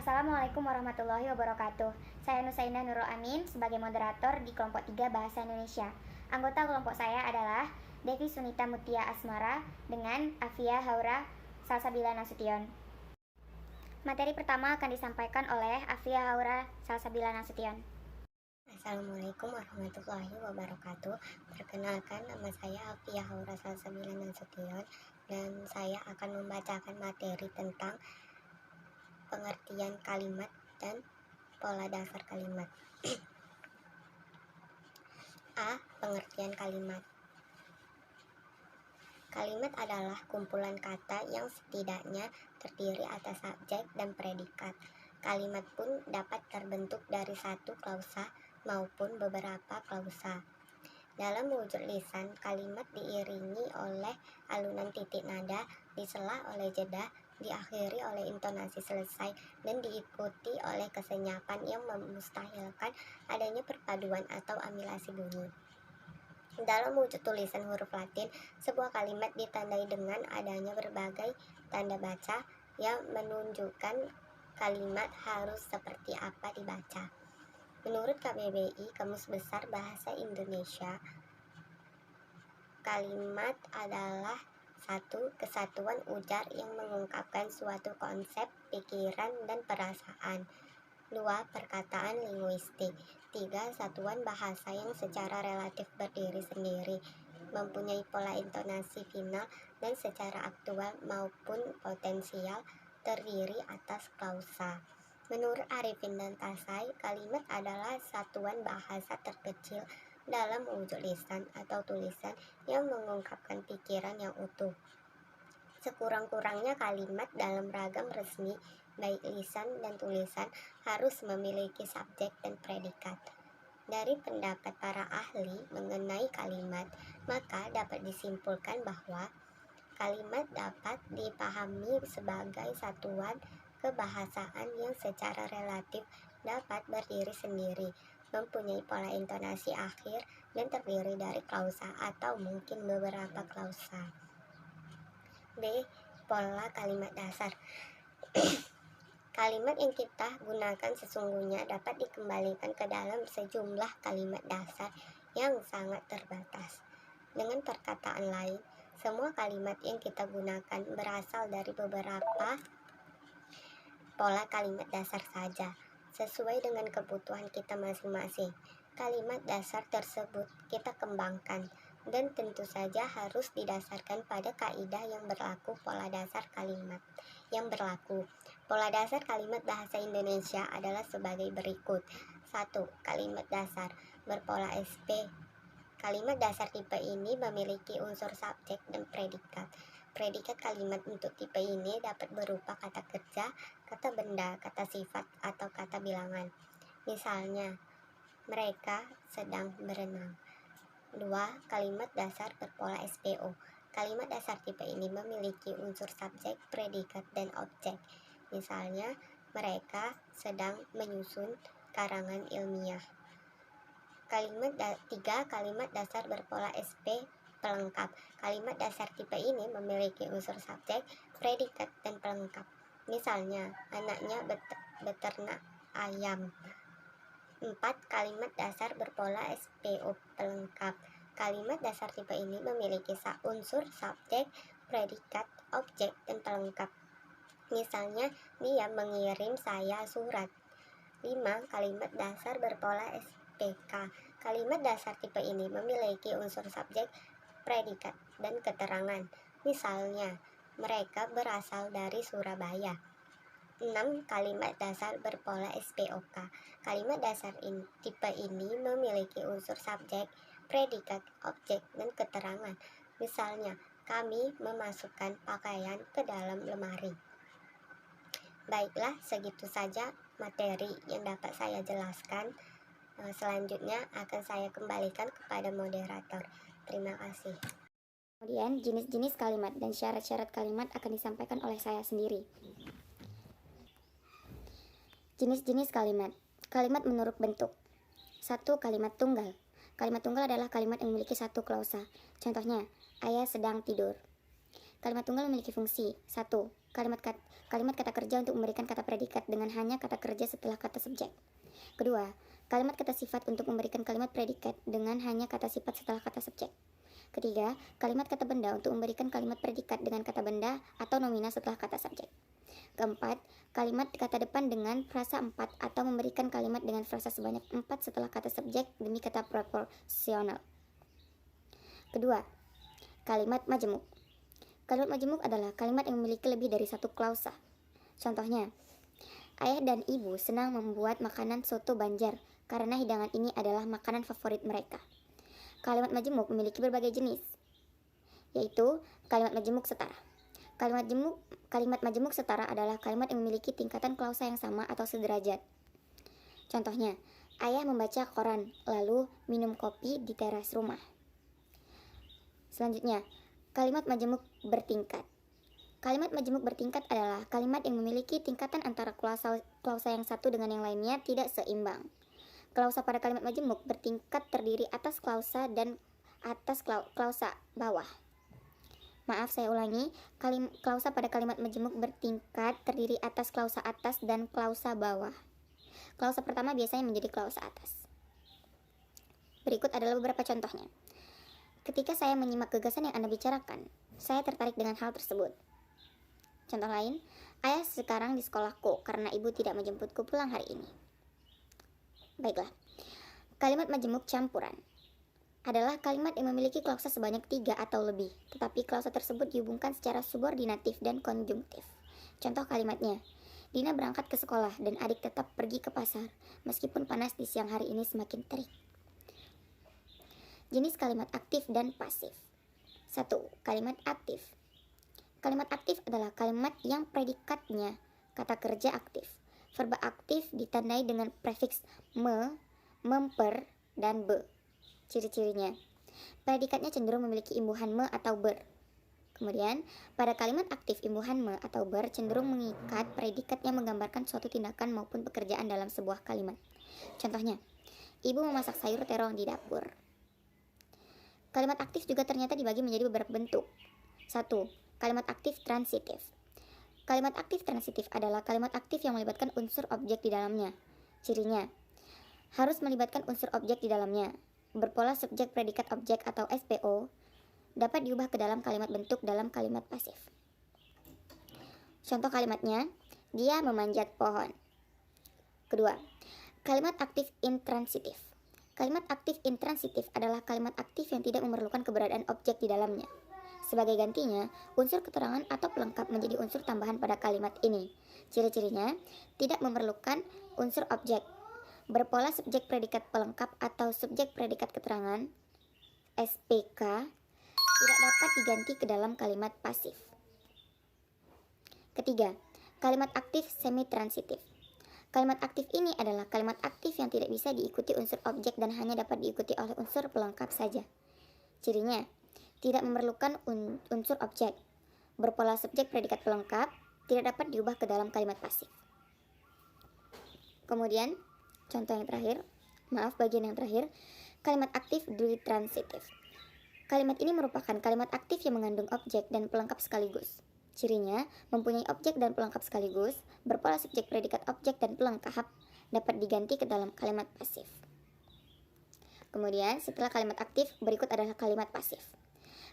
Assalamualaikum warahmatullahi wabarakatuh. Saya Nusaina Nurul Amin sebagai moderator di kelompok 3 Bahasa Indonesia. Anggota kelompok saya adalah Devi Sunita Mutia Asmara dengan Afia Haura Salsabila Nasution. Materi pertama akan disampaikan oleh Afia Haura Salsabila Nasution. Assalamualaikum warahmatullahi wabarakatuh. Perkenalkan, nama saya Afia Haura Salsabila Nasution dan saya akan membacakan materi tentang pengertian kalimat dan pola dasar kalimat. A. Pengertian kalimat. Kalimat adalah kumpulan kata yang setidaknya terdiri atas subjek dan predikat. Kalimat pun dapat terbentuk dari satu klausa maupun beberapa klausa. Dalam wujud lisan, kalimat diiringi oleh alunan titik nada, disela oleh jeda, diakhiri oleh intonasi selesai, dan diikuti oleh kesenyapan yang memustahilkan adanya perpaduan atau amilasi bunyi. Dalam wujud tulisan huruf Latin, sebuah kalimat ditandai dengan adanya berbagai tanda baca yang menunjukkan kalimat harus seperti apa dibaca. Menurut KBBI, Kamus Besar Bahasa Indonesia, kalimat adalah satu kesatuan ujar yang mengungkapkan suatu konsep, pikiran, dan perasaan. 2. Perkataan linguistik. 3. Satuan bahasa yang secara relatif berdiri sendiri, mempunyai pola intonasi final dan secara aktual maupun potensial terdiri atas klausa. Menurut Arifin dan Tasai, kalimat adalah satuan bahasa terkecil dalam wujud lisan atau tulisan yang mengungkapkan pikiran yang utuh. Sekurang-kurangnya kalimat dalam ragam resmi, baik lisan dan tulisan, harus memiliki subjek dan predikat. Dari pendapat para ahli mengenai kalimat, maka dapat disimpulkan bahwa kalimat dapat dipahami sebagai satuan kebahasaan yang secara relatif dapat berdiri sendiri, mempunyai pola intonasi akhir, dan terdiri dari klausa atau mungkin beberapa klausa. B. Pola kalimat dasar. Kalimat yang kita gunakan sesungguhnya dapat dikembalikan ke dalam sejumlah kalimat dasar yang sangat terbatas. Dengan perkataan lain, semua kalimat yang kita gunakan berasal dari beberapa pola kalimat dasar saja, sesuai dengan kebutuhan kita masing-masing. Kalimat dasar tersebut kita kembangkan, dan tentu saja harus didasarkan pada kaidah yang berlaku. Pola dasar kalimat yang berlaku. Pola dasar kalimat bahasa Indonesia adalah sebagai berikut. 1. Kalimat dasar berpola SP. Kalimat dasar tipe ini memiliki unsur subjek dan predikat. Predikat kalimat untuk tipe ini dapat berupa kata kerja, kata benda, kata sifat, atau kata bilangan. Misalnya, mereka sedang berenang. 2. Kalimat dasar berpola SPO. Kalimat dasar tipe ini memiliki unsur subjek, predikat, dan objek. Misalnya, mereka sedang menyusun karangan ilmiah. 3. Kalimat dasar berpola SP pelengkap. Kalimat dasar tipe ini memiliki unsur subjek, predikat, dan pelengkap. Misalnya, anaknya beternak ayam. 4. Kalimat dasar berpola SPO pelengkap. Kalimat dasar tipe ini memiliki unsur subjek, predikat, objek, dan pelengkap. Misalnya, dia mengirim saya surat. 5. Kalimat dasar berpola SPK. Kalimat dasar tipe ini memiliki unsur subjek, predikat, dan keterangan. Misalnya, mereka berasal dari Surabaya. 6. Kalimat dasar berpola SPOK. Kalimat dasar tipe ini memiliki unsur subjek, predikat, objek, dan keterangan. Misalnya, kami memasukkan pakaian ke dalam lemari. Baiklah, segitu saja materi yang dapat saya jelaskan. Selanjutnya akan saya kembalikan kepada moderator. Terima kasih. Kemudian, jenis-jenis kalimat dan syarat-syarat kalimat akan disampaikan oleh saya sendiri. Jenis-jenis kalimat. Kalimat menurut bentuk. 1. Kalimat tunggal. Kalimat tunggal adalah kalimat yang memiliki satu klausa. Contohnya, ayah sedang tidur. Kalimat tunggal memiliki fungsi. 1. kalimat kata kerja untuk memberikan kata predikat dengan hanya kata kerja setelah kata subjek. Kedua, kalimat kata sifat untuk memberikan kalimat predikat dengan hanya kata sifat setelah kata subjek. Ketiga, kalimat kata benda untuk memberikan kalimat predikat dengan kata benda atau nomina setelah kata subjek. Keempat, kalimat kata depan dengan frasa 4 atau memberikan kalimat dengan frasa sebanyak 4 setelah kata subjek demi kata proporsional. Kedua, kalimat majemuk. Kalimat majemuk adalah kalimat yang memiliki lebih dari satu klausa. Contohnya, ayah dan ibu senang membuat makanan soto Banjar karena hidangan ini adalah makanan favorit mereka. Kalimat majemuk memiliki berbagai jenis, yaitu kalimat majemuk setara. Kalimat majemuk setara adalah kalimat yang memiliki tingkatan klausa yang sama atau sederajat. Contohnya, ayah membaca koran lalu minum kopi di teras rumah. Selanjutnya, kalimat majemuk bertingkat. Kalimat majemuk bertingkat adalah kalimat yang memiliki tingkatan antara klausa yang satu dengan yang lainnya tidak seimbang. Klausa pada kalimat majemuk bertingkat terdiri atas klausa dan atas klausa bawah. Maaf, saya ulangi. Klausa pada kalimat majemuk bertingkat terdiri atas klausa atas dan klausa bawah. Klausa pertama biasanya menjadi klausa atas. Berikut adalah beberapa contohnya. Ketika saya menyimak gagasan yang Anda bicarakan, saya tertarik dengan hal tersebut. Contoh lain, ayah sekarang di sekolahku karena ibu tidak menjemputku pulang hari ini. Baiklah, kalimat majemuk campuran adalah kalimat yang memiliki klausa sebanyak 3 atau lebih, tetapi klausa tersebut dihubungkan secara subordinatif dan konjungtif. Contoh kalimatnya, Dina berangkat ke sekolah dan adik tetap pergi ke pasar, meskipun panas di siang hari ini semakin terik. Jenis kalimat aktif dan pasif. 1. Kalimat aktif. Kalimat aktif adalah kalimat yang predikatnya kata kerja aktif. Verba aktif ditandai dengan prefiks me, memper, dan be. Ciri-cirinya, predikatnya cenderung memiliki imbuhan me atau ber. Kemudian, pada kalimat aktif imbuhan me atau ber cenderung mengikat predikat yang menggambarkan suatu tindakan maupun pekerjaan dalam sebuah kalimat. Contohnya, ibu memasak sayur terong di dapur. Kalimat aktif juga ternyata dibagi menjadi beberapa bentuk. 1. Kalimat aktif transitif. Kalimat aktif transitif adalah kalimat aktif yang melibatkan unsur objek di dalamnya. Cirinya, harus melibatkan unsur objek di dalamnya. Berpola subjek predikat objek atau SPO dapat diubah ke dalam kalimat bentuk dalam kalimat pasif. Contoh kalimatnya, dia memanjat pohon. Kedua, kalimat aktif intransitif. Kalimat aktif intransitif adalah kalimat aktif yang tidak memerlukan keberadaan objek di dalamnya. Sebagai gantinya, unsur keterangan atau pelengkap menjadi unsur tambahan pada kalimat ini. Ciri-cirinya, tidak memerlukan unsur objek. Berpola subjek predikat pelengkap atau subjek predikat keterangan SPK tidak dapat diganti ke dalam kalimat pasif. Ketiga, kalimat aktif semi-transitif. Kalimat aktif ini adalah kalimat aktif yang tidak bisa diikuti unsur objek dan hanya dapat diikuti oleh unsur pelengkap saja. Cirinya, tidak memerlukan unsur objek. Berpola subjek predikat pelengkap tidak dapat diubah ke dalam kalimat pasif. Kemudian, bagian yang terakhir, kalimat aktif ditransitif. Kalimat ini merupakan kalimat aktif yang mengandung objek dan pelengkap sekaligus. Cirinya, mempunyai objek dan pelengkap sekaligus, berpola subjek predikat objek dan pelengkap, dapat diganti ke dalam kalimat pasif. Kemudian, setelah kalimat aktif, berikut adalah kalimat pasif.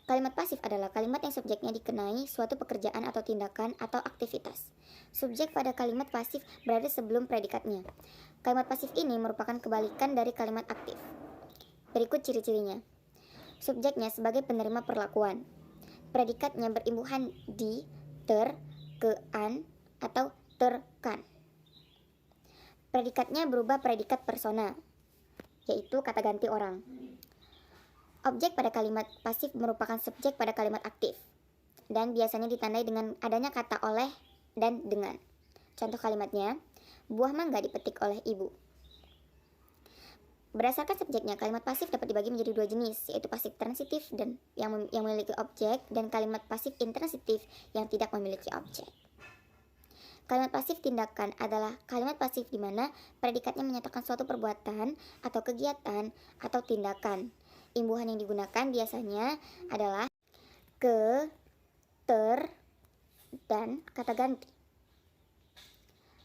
Kalimat pasif adalah kalimat yang subjeknya dikenai suatu pekerjaan atau tindakan atau aktivitas. Subjek pada kalimat pasif berada sebelum predikatnya. Kalimat pasif ini merupakan kebalikan dari kalimat aktif. Berikut ciri-cirinya. Subjeknya sebagai penerima perlakuan. Predikatnya berimbuhan di, ter, ke, an, atau terkan. Predikatnya berubah predikat persona, yaitu kata ganti orang. Objek pada kalimat pasif merupakan subjek pada kalimat aktif, dan biasanya ditandai dengan adanya kata oleh dan dengan. Contoh kalimatnya, buah mangga dipetik oleh ibu. Berdasarkan subjeknya, kalimat pasif dapat dibagi menjadi dua jenis, yaitu pasif transitif dan yang memiliki objek, dan kalimat pasif intransitif yang tidak memiliki objek. Kalimat pasif tindakan adalah kalimat pasif di mana predikatnya menyatakan suatu perbuatan atau kegiatan atau tindakan. Imbuhan yang digunakan biasanya adalah ke, ter, dan kata ganti.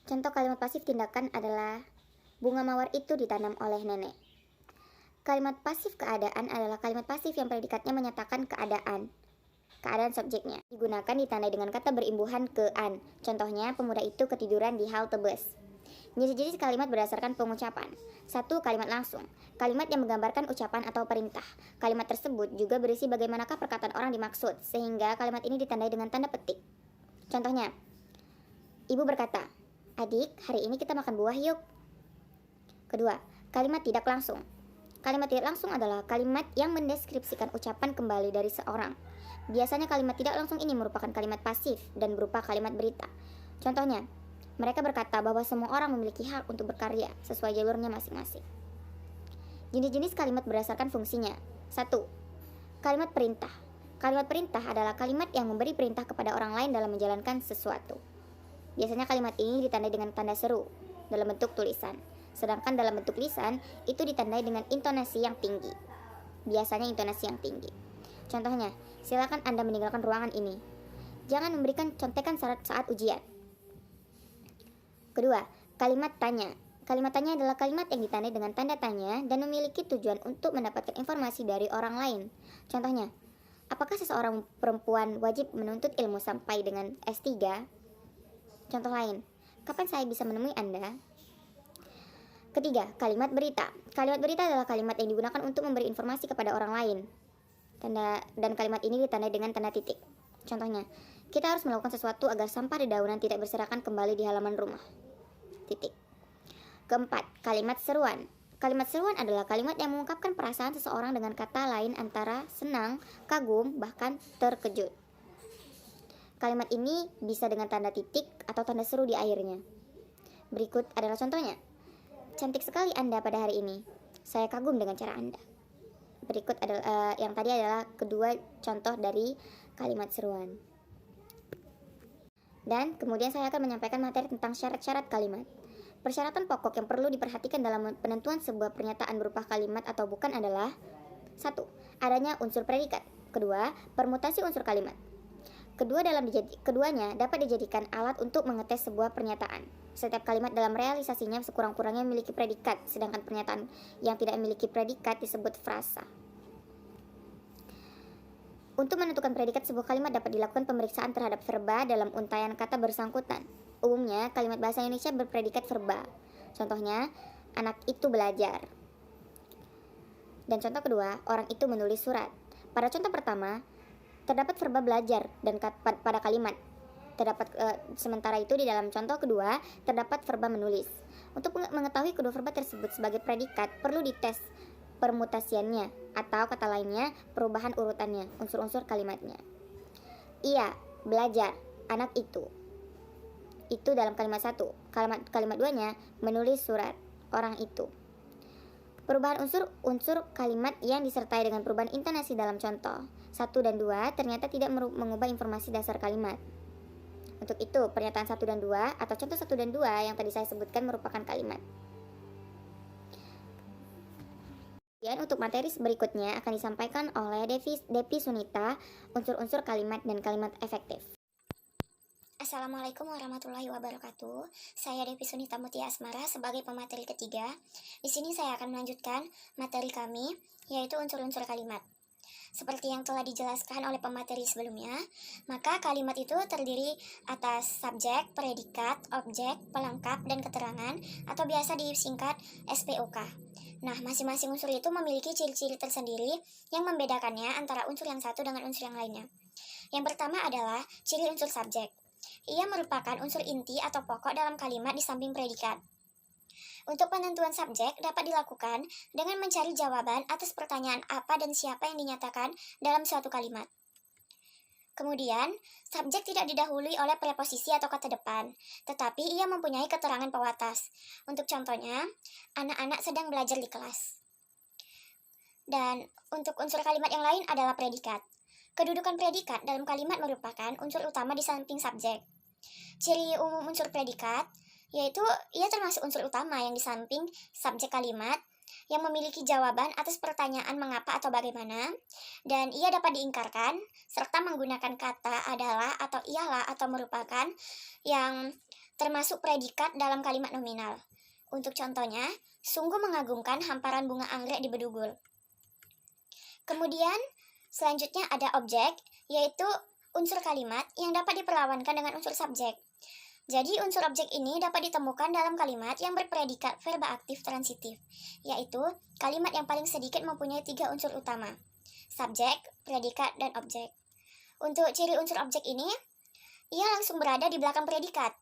Contoh kalimat pasif tindakan adalah bunga mawar itu ditanam oleh nenek. Kalimat pasif keadaan adalah kalimat pasif yang predikatnya menyatakan keadaan subjeknya. Digunakan ditandai dengan kata berimbuhan ke an. Contohnya, pemuda itu ketiduran di halte bus. Jenis-jenis kalimat berdasarkan pengucapan. 1. Kalimat langsung. Kalimat yang menggambarkan ucapan atau perintah. Kalimat tersebut juga berisi bagaimanakah perkataan orang dimaksud, sehingga kalimat ini ditandai dengan tanda petik. Contohnya, ibu berkata, "Adik, hari ini kita makan buah yuk." Kedua, kalimat tidak langsung. Kalimat tidak langsung adalah kalimat yang mendeskripsikan ucapan kembali dari seorang. Biasanya kalimat tidak langsung ini merupakan kalimat pasif dan berupa kalimat berita. Contohnya, mereka berkata bahwa semua orang memiliki hak untuk berkarya sesuai jalurnya masing-masing. Jenis-jenis kalimat berdasarkan fungsinya. 1. Kalimat perintah. Kalimat perintah adalah kalimat yang memberi perintah kepada orang lain dalam menjalankan sesuatu. Biasanya kalimat ini ditandai dengan tanda seru dalam bentuk tulisan. Sedangkan dalam bentuk lisan, itu ditandai dengan intonasi yang tinggi. Biasanya intonasi yang tinggi. Contohnya, silakan Anda meninggalkan ruangan ini. Jangan memberikan contekan syarat saat ujian. Kedua, kalimat tanya. Kalimat tanya adalah kalimat yang ditandai dengan tanda tanya dan memiliki tujuan untuk mendapatkan informasi dari orang lain. Contohnya, apakah seseorang perempuan wajib menuntut ilmu sampai dengan S3? Contoh lain, kapan saya bisa menemui Anda? Ketiga, kalimat berita. Kalimat berita adalah kalimat yang digunakan untuk memberi informasi kepada orang lain. Dan kalimat ini ditandai dengan tanda titik. Contohnya, kita harus melakukan sesuatu agar sampah dedaunan tidak berserakan kembali di halaman rumah. Titik. Keempat, kalimat seruan. Kalimat seruan adalah kalimat yang mengungkapkan perasaan seseorang dengan kata lain antara senang, kagum, bahkan terkejut. Kalimat ini bisa dengan tanda titik atau tanda seru di akhirnya. Berikut adalah contohnya. Cantik sekali Anda pada hari ini. Saya kagum dengan cara Anda. Berikut adalah yang tadi adalah kedua contoh dari kalimat seruan. Dan kemudian saya akan menyampaikan materi tentang syarat-syarat kalimat. Persyaratan pokok yang perlu diperhatikan dalam penentuan sebuah pernyataan berupa kalimat atau bukan adalah 1. Adanya unsur predikat. 2. Permutasi unsur kalimat. Keduanya dapat dijadikan alat untuk mengetes sebuah pernyataan. Setiap kalimat dalam realisasinya sekurang-kurangnya memiliki predikat, sedangkan pernyataan yang tidak memiliki predikat disebut frasa. Untuk menentukan predikat sebuah kalimat dapat dilakukan pemeriksaan terhadap verba dalam untaian kata bersangkutan. Umumnya, kalimat bahasa Indonesia berpredikat verba. Contohnya, anak itu belajar. Dan contoh kedua, orang itu menulis surat. Pada contoh pertama, terdapat verba belajar dan pada kalimat. Sementara itu di dalam contoh kedua terdapat verba menulis. Untuk mengetahui kedua verba tersebut sebagai predikat perlu dites permutasiannya atau kata lainnya perubahan urutannya, unsur-unsur kalimatnya. Ia belajar, anak itu. Itu dalam kalimat 1. Kalimat 2-nya menulis surat, orang itu. Perubahan unsur kalimat yang disertai dengan perubahan intonasi dalam contoh 1 dan 2 ternyata tidak mengubah informasi dasar kalimat. Untuk itu, pernyataan 1 dan 2 atau contoh 1 dan 2 yang tadi saya sebutkan merupakan kalimat. Kemudian untuk materi berikutnya akan disampaikan oleh Devi Sunita, unsur-unsur kalimat dan kalimat efektif. Assalamualaikum warahmatullahi wabarakatuh. Saya Devi Sunita Mutia Asmara sebagai pemateri ketiga. Di sini saya akan melanjutkan materi kami, yaitu unsur-unsur kalimat. Seperti yang telah dijelaskan oleh pemateri sebelumnya, maka kalimat itu terdiri atas subjek, predikat, objek, pelengkap, dan keterangan, atau biasa disingkat SPOK. Nah, masing-masing unsur itu memiliki ciri-ciri tersendiri yang membedakannya antara unsur yang satu dengan unsur yang lainnya. Yang pertama adalah ciri unsur subjek. Ia merupakan unsur inti atau pokok dalam kalimat di samping predikat. Untuk penentuan subjek dapat dilakukan dengan mencari jawaban atas pertanyaan apa dan siapa yang dinyatakan dalam suatu kalimat. Kemudian, subjek tidak didahului oleh preposisi atau kata depan, tetapi ia mempunyai keterangan pewatas. Untuk contohnya, anak-anak sedang belajar di kelas. Dan untuk unsur kalimat yang lain adalah predikat. Kedudukan predikat dalam kalimat merupakan unsur utama di samping subjek. Ciri umum unsur predikat yaitu ia termasuk unsur utama yang di samping subjek kalimat yang memiliki jawaban atas pertanyaan mengapa atau bagaimana, dan ia dapat diingkarkan, serta menggunakan kata adalah atau ialah atau merupakan yang termasuk predikat dalam kalimat nominal. Untuk contohnya, sungguh mengagumkan hamparan bunga anggrek di Bedugul. Kemudian, selanjutnya ada objek, yaitu unsur kalimat yang dapat diperlawankan dengan unsur subjek. Jadi, unsur objek ini dapat ditemukan dalam kalimat yang berpredikat verba aktif transitif, yaitu kalimat yang paling sedikit mempunyai 3 unsur utama, subjek, predikat, dan objek. Untuk ciri unsur objek ini, ia langsung berada di belakang predikat.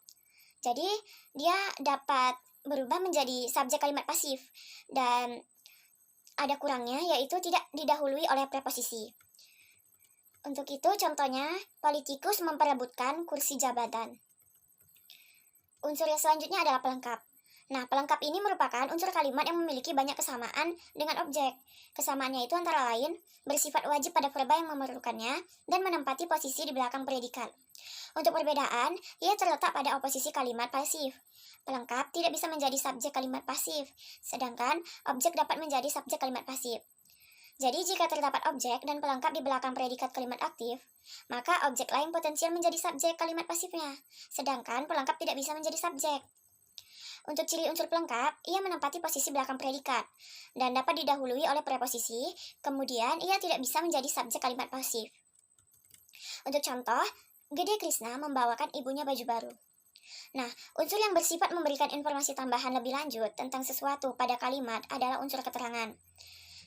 Jadi, dia dapat berubah menjadi subjek kalimat pasif, dan ada kurangnya, yaitu tidak didahului oleh preposisi. Untuk itu, contohnya, politikus memperebutkan kursi jabatan. Unsur yang selanjutnya adalah pelengkap. Nah, pelengkap ini merupakan unsur kalimat yang memiliki banyak kesamaan dengan objek. Kesamaannya itu antara lain bersifat wajib pada verba yang memerlukannya dan menempati posisi di belakang predikat. Untuk perbedaan, ia terletak pada oposisi kalimat pasif. Pelengkap tidak bisa menjadi subjek kalimat pasif, sedangkan objek dapat menjadi subjek kalimat pasif. Jadi, jika terdapat objek dan pelengkap di belakang predikat kalimat aktif, maka objek lain potensial menjadi subjek kalimat pasifnya, sedangkan pelengkap tidak bisa menjadi subjek. Untuk ciri unsur pelengkap, ia menempati posisi belakang predikat, dan dapat didahului oleh preposisi, kemudian ia tidak bisa menjadi subjek kalimat pasif. Untuk contoh, Gede Krishna membawakan ibunya baju baru. Nah, unsur yang bersifat memberikan informasi tambahan lebih lanjut tentang sesuatu pada kalimat adalah unsur keterangan.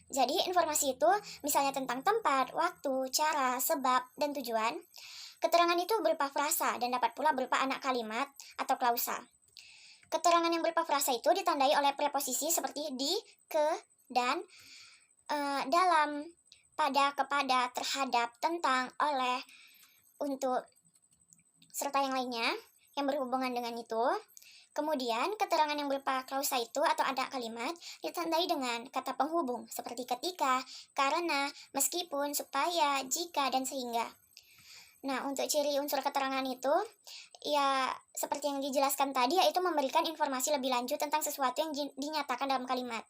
Jadi, informasi itu misalnya tentang tempat, waktu, cara, sebab, dan tujuan. Keterangan itu berupa frasa dan dapat pula berupa anak kalimat atau klausa. Keterangan yang berupa frasa itu ditandai oleh preposisi seperti di, ke, dan, dalam, pada, kepada, terhadap, tentang, oleh, untuk, serta yang lainnya yang berhubungan dengan itu. Kemudian, keterangan yang berupa klausa itu atau ada kalimat ditandai dengan kata penghubung seperti ketika, karena, meskipun, supaya, jika, dan sehingga. Nah, untuk ciri unsur keterangan itu, ya seperti yang dijelaskan tadi, yaitu memberikan informasi lebih lanjut tentang sesuatu yang dinyatakan dalam kalimat.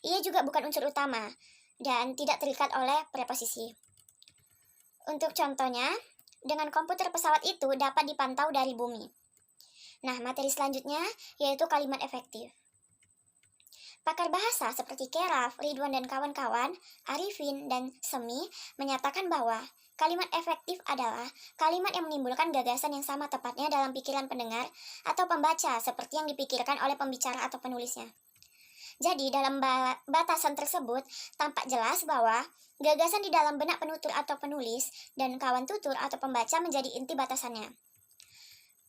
Ia juga bukan unsur utama dan tidak terikat oleh preposisi. Untuk contohnya, dengan komputer pesawat itu dapat dipantau dari bumi. Nah, materi selanjutnya yaitu kalimat efektif. Pakar bahasa seperti Keraf, Ridwan dan kawan-kawan, Arifin dan Semi menyatakan bahwa kalimat efektif adalah kalimat yang menimbulkan gagasan yang sama tepatnya dalam pikiran pendengar atau pembaca seperti yang dipikirkan oleh pembicara atau penulisnya. Jadi, dalam batasan tersebut tampak jelas bahwa gagasan di dalam benak penutur atau penulis dan kawan tutur atau pembaca menjadi inti batasannya.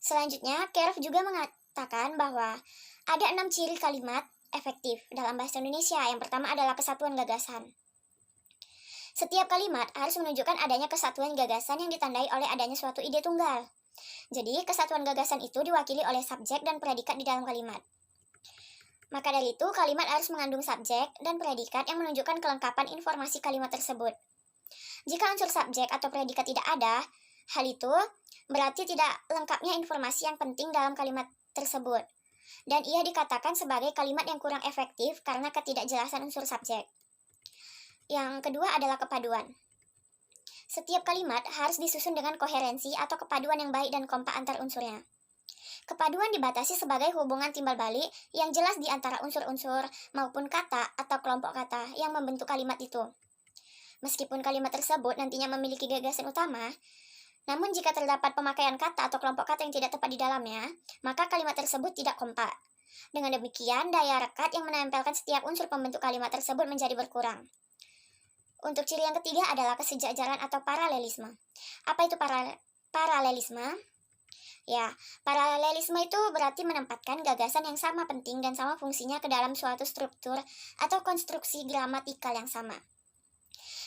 Selanjutnya, Keraf juga mengatakan bahwa ada 6 ciri kalimat efektif dalam bahasa Indonesia. Yang pertama adalah kesatuan gagasan. Setiap kalimat harus menunjukkan adanya kesatuan gagasan yang ditandai oleh adanya suatu ide tunggal. Jadi, kesatuan gagasan itu diwakili oleh subjek dan predikat di dalam kalimat. Maka dari itu, kalimat harus mengandung subjek dan predikat yang menunjukkan kelengkapan informasi kalimat tersebut. Jika unsur subjek atau predikat tidak ada, hal itu berarti tidak lengkapnya informasi yang penting dalam kalimat tersebut, dan ia dikatakan sebagai kalimat yang kurang efektif karena ketidakjelasan unsur subjek. Yang kedua adalah kepaduan. Setiap kalimat harus disusun dengan koherensi atau kepaduan yang baik dan kompak antar unsurnya. Kepaduan dibatasi sebagai hubungan timbal balik yang jelas di antara unsur-unsur maupun kata atau kelompok kata yang membentuk kalimat itu. Meskipun kalimat tersebut nantinya memiliki gagasan utama, namun jika terdapat pemakaian kata atau kelompok kata yang tidak tepat di dalamnya, maka kalimat tersebut tidak kompak. Dengan demikian, daya rekat yang menempelkan setiap unsur pembentuk kalimat tersebut menjadi berkurang. Untuk ciri yang ketiga adalah kesejajaran atau paralelisme. Apa itu paralelisme? Ya, paralelisme itu berarti menempatkan gagasan yang sama penting dan sama fungsinya ke dalam suatu struktur atau konstruksi gramatikal yang sama.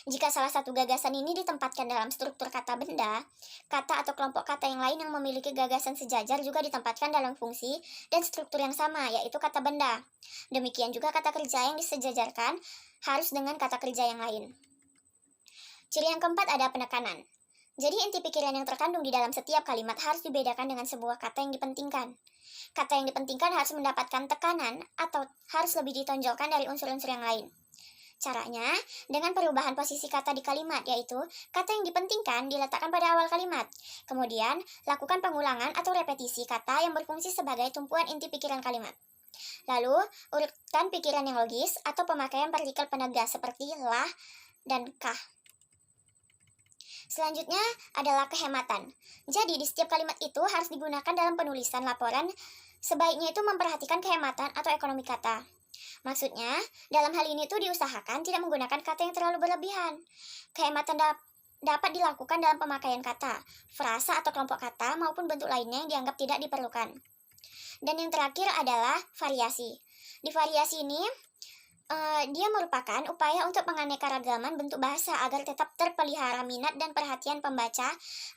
Jika salah satu gagasan ini ditempatkan dalam struktur kata benda, kata atau kelompok kata yang lain yang memiliki gagasan sejajar juga ditempatkan dalam fungsi dan struktur yang sama, yaitu kata benda. Demikian juga kata kerja yang disejajarkan harus dengan kata kerja yang lain. Ciri yang keempat ada penekanan. Jadi inti pikiran yang terkandung di dalam setiap kalimat harus dibedakan dengan sebuah kata yang dipentingkan. kata yang dipentingkan harus mendapatkan tekanan atau harus lebih ditonjolkan dari unsur-unsur yang lain. Caranya, dengan perubahan posisi kata di kalimat, yaitu kata yang dipentingkan diletakkan pada awal kalimat. Kemudian, lakukan pengulangan atau repetisi kata yang berfungsi sebagai tumpuan inti pikiran kalimat. Lalu, urutkan pikiran yang logis atau pemakaian partikel penegas seperti lah dan kah. Selanjutnya adalah kehematan. Jadi, di setiap kalimat itu harus digunakan dalam penulisan laporan, sebaiknya itu memperhatikan kehematan atau ekonomi kata. Maksudnya, dalam hal ini tuh diusahakan tidak menggunakan kata yang terlalu berlebihan. Kehematan dapat dilakukan dalam pemakaian kata, frasa atau kelompok kata maupun bentuk lainnya yang dianggap tidak diperlukan. Dan yang terakhir adalah variasi. Di variasi ini, dia merupakan upaya untuk menganekaragaman bentuk bahasa agar tetap terpelihara minat dan perhatian pembaca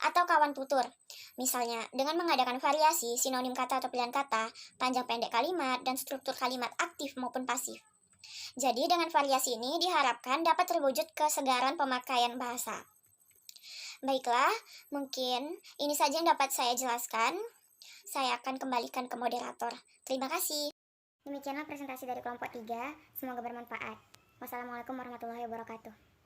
atau kawan tutur. Misalnya, dengan mengadakan variasi sinonim kata atau pilihan kata, panjang pendek kalimat, dan struktur kalimat aktif maupun pasif. Jadi, dengan variasi ini diharapkan dapat terwujud kesegaran pemakaian bahasa. Baiklah, mungkin ini saja yang dapat saya jelaskan. Saya akan kembalikan ke moderator. Terima kasih. Demikianlah presentasi dari kelompok 3, semoga bermanfaat. Wassalamualaikum warahmatullahi wabarakatuh.